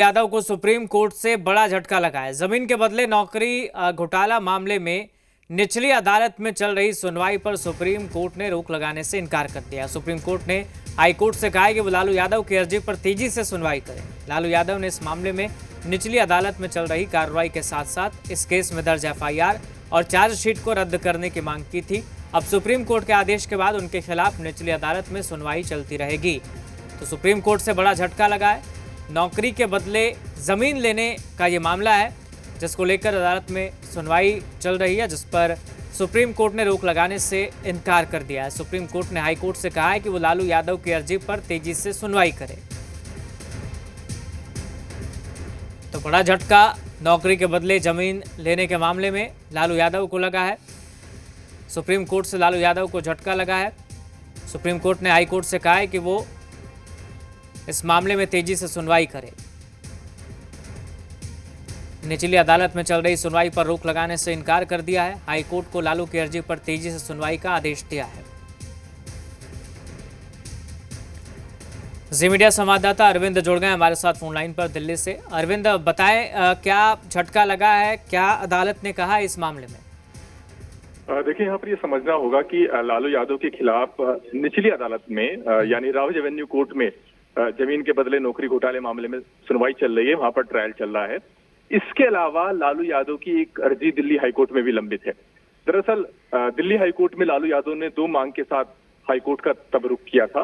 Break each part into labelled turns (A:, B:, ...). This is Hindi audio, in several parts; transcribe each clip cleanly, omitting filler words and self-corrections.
A: यादव को सुप्रीम कोर्ट से बड़ा झटका लगा है। जमीन के बदले नौकरी घोटाला मामले में निचली अदालत में चल रही सुनवाई पर सुप्रीम कोर्ट ने रोक लगाने से इनकार कर दिया। सुप्रीम कोर्ट ने हाई कोर्ट से कहा है कि वो लालू यादव की अर्जी पर तेजी से सुनवाई करें। लालू यादव ने इस मामले में निचली अदालत में चल रही कार्रवाई के साथ साथ इस केस में दर्ज एफआईआर और चार्जशीट को रद्द करने की मांग की थी। अब सुप्रीम कोर्ट के आदेश के बाद उनके खिलाफ निचली अदालत में सुनवाई चलती रहेगी। तो सुप्रीम कोर्ट से बड़ा झटका लगा है। नौकरी के बदले जमीन लेने का ये मामला है, जिसको लेकर अदालत में सुनवाई चल रही है, जिस पर सुप्रीम कोर्ट ने रोक लगाने से इनकार कर दिया है। सुप्रीम कोर्ट ने हाई कोर्ट से कहा है कि वो लालू यादव की अर्जी पर तेजी से सुनवाई करे। तो बड़ा झटका नौकरी के बदले जमीन लेने के मामले में लालू यादव को लगा है। सुप्रीम कोर्ट से लालू यादव को झटका लगा है। सुप्रीम कोर्ट ने हाई कोर्ट से कहा है कि वो इस मामले में तेजी से सुनवाई करे। निचली अदालत में चल रही सुनवाई पर रोक लगाने से इनकार कर दिया है। हाई कोर्ट को लालू की अर्जी पर तेजी से सुनवाई का आदेश दिया है। जी मीडिया संवाददाता अरविंद जुड़ गए हमारे साथ फोन लाइन पर दिल्ली से। अरविंद, बताएं क्या झटका लगा है, क्या अदालत ने कहा इस मामले में?
B: देखिए, यहाँ पर ये समझना होगा कि लालू यादव के खिलाफ निचली अदालत में यानी राउज एवेन्यू कोर्ट में जमीन के बदले नौकरी घोटाले मामले में सुनवाई चल रही है। वहां पर ट्रायल चल रहा है। इसके अलावा लालू यादव की एक अर्जी दिल्ली हाईकोर्ट में भी लंबित है। दरअसल दिल्ली हाईकोर्ट में लालू यादव ने दो मांग के साथ हाईकोर्ट का तबरुक किया था।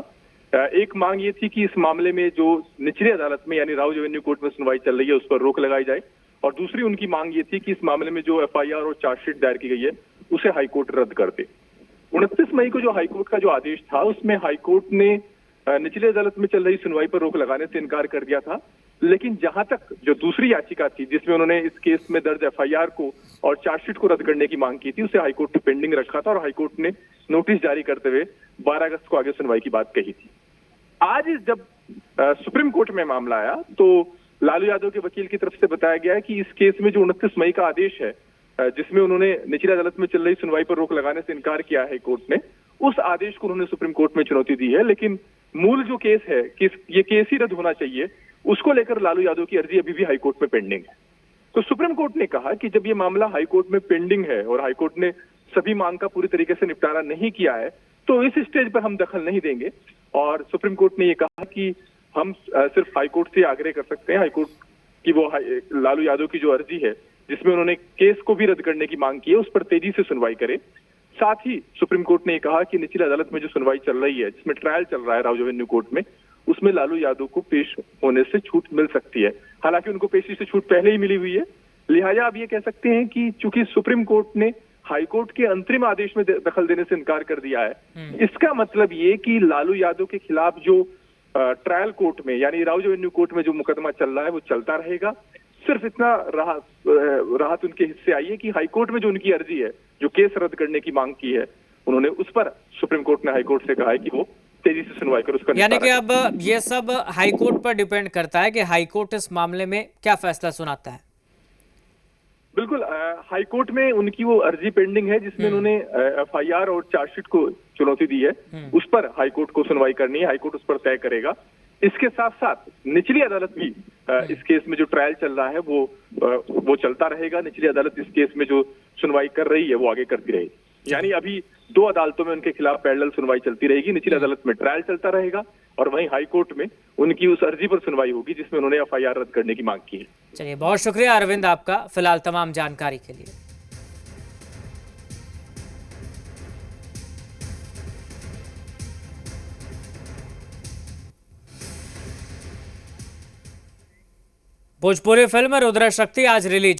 B: एक मांग ये थी कि इस मामले में जो निचली अदालत में यानी राउज एवेन्यू कोर्ट में सुनवाई चल रही है उस पर रोक लगाई जाए, और दूसरी उनकी मांग ये थी कि इस मामले में जो एफआईआर और चार्जशीट दायर की गई है उसे हाईकोर्ट रद्द कर दे। 29 मई को जो हाईकोर्ट का जो आदेश था उसमें हाईकोर्ट ने निचली अदालत में चल रही सुनवाई पर रोक लगाने से इनकार कर दिया था। लेकिन जहां तक जो दूसरी याचिका थी जिसमें उन्होंने इस केस में दर्ज एफआईआर को और चार्जशीट को रद्द करने की मांग की थी, उसे हाईकोर्ट ने पेंडिंग रखा था और हाईकोर्ट ने नोटिस जारी करते हुए 12 अगस्त को आगे सुनवाई की बात कही थी। आज जब सुप्रीम कोर्ट में मामला आया तो लालू यादव के वकील की तरफ से बताया गया है कि इस केस में जो 29 मई का आदेश है जिसमें उन्होंने निचली अदालत में चल रही सुनवाई पर रोक लगाने से इनकार किया है कोर्ट ने, उस आदेश को उन्होंने सुप्रीम कोर्ट में चुनौती दी है। लेकिन मूल जो केस है कि ये केस ही रद्द होना चाहिए, उसको लेकर लालू यादव की अर्जी अभी भी हाईकोर्ट में पेंडिंग है। तो सुप्रीम कोर्ट ने कहा कि जब ये मामला हाईकोर्ट में पेंडिंग है और हाईकोर्ट ने सभी मांग का पूरी तरीके से निपटारा नहीं किया है तो इस स्टेज पर हम दखल नहीं देंगे। और सुप्रीम कोर्ट ने ये कहा कि हम सिर्फ हाईकोर्ट से आग्रह कर सकते हैं, हाईकोर्ट की वो लालू यादव की जो अर्जी है जिसमें उन्होंने केस को भी रद्द करने की मांग की है उस पर तेजी से सुनवाई करे। साथ ही सुप्रीम कोर्ट ने ये कहा कि निचली अदालत में जो सुनवाई चल रही है जिसमें ट्रायल चल रहा है राउज एवेन्यू कोर्ट में, उसमें लालू यादव को पेश होने से छूट मिल सकती है। हालांकि उनको पेशी से छूट पहले ही मिली हुई है, लिहाजा आप ये कह सकते हैं कि चूंकि सुप्रीम कोर्ट ने हाईकोर्ट के अंतरिम आदेश में दखल देने से इनकार कर दिया है, इसका मतलब ये कि लालू यादव के खिलाफ जो ट्रायल कोर्ट में यानी राउज एवेन्यू कोर्ट में जो मुकदमा चल रहा है वो चलता रहेगा। सिर्फ इतना राहत उनके हिस्से आई है कि हाईकोर्ट में जो उनकी अर्जी है, जो केस रद्द करने की मांग की है, उन्होंने उस पर सुप्रीम कोर्ट ने हाईकोर्ट से कहा है कि वो तेजी से सुनवाई कर उसका,
A: यानी कि अब ये सब हाईकोर्ट पर डिपेंड करता है कि हाईकोर्ट इस मामले में क्या फैसला सुनाता है।
B: बिल्कुल, हाईकोर्ट में उनकी वो अर्जी पेंडिंग है जिसमें उन्होंने एफआईआर और चार्जशीट को चुनौती दी है, उस पर हाईकोर्ट को सुनवाई करनी है, हाईकोर्ट उस पर तय करेगा। इसके साथ साथ निचली अदालत भी इस केस में जो ट्रायल चल रहा है वो चलता रहेगा। निचली अदालत इस केस में जो सुनवाई कर रही है वो आगे करती रहेगी। यानी अभी दो अदालतों में उनके खिलाफ पैरेलल सुनवाई चलती रहेगी। निचली अदालत में ट्रायल चलता रहेगा और वहीं हाईकोर्ट में उनकी उस अर्जी पर सुनवाई होगी जिसमें उन्होंने एफआईआर रद्द करने की मांग की है।
A: चलिए, बहुत शुक्रिया अरविंद आपका फिलहाल तमाम जानकारी के लिए। भोजपुरी फिल्म रुद्र शक्ति आज रिलीज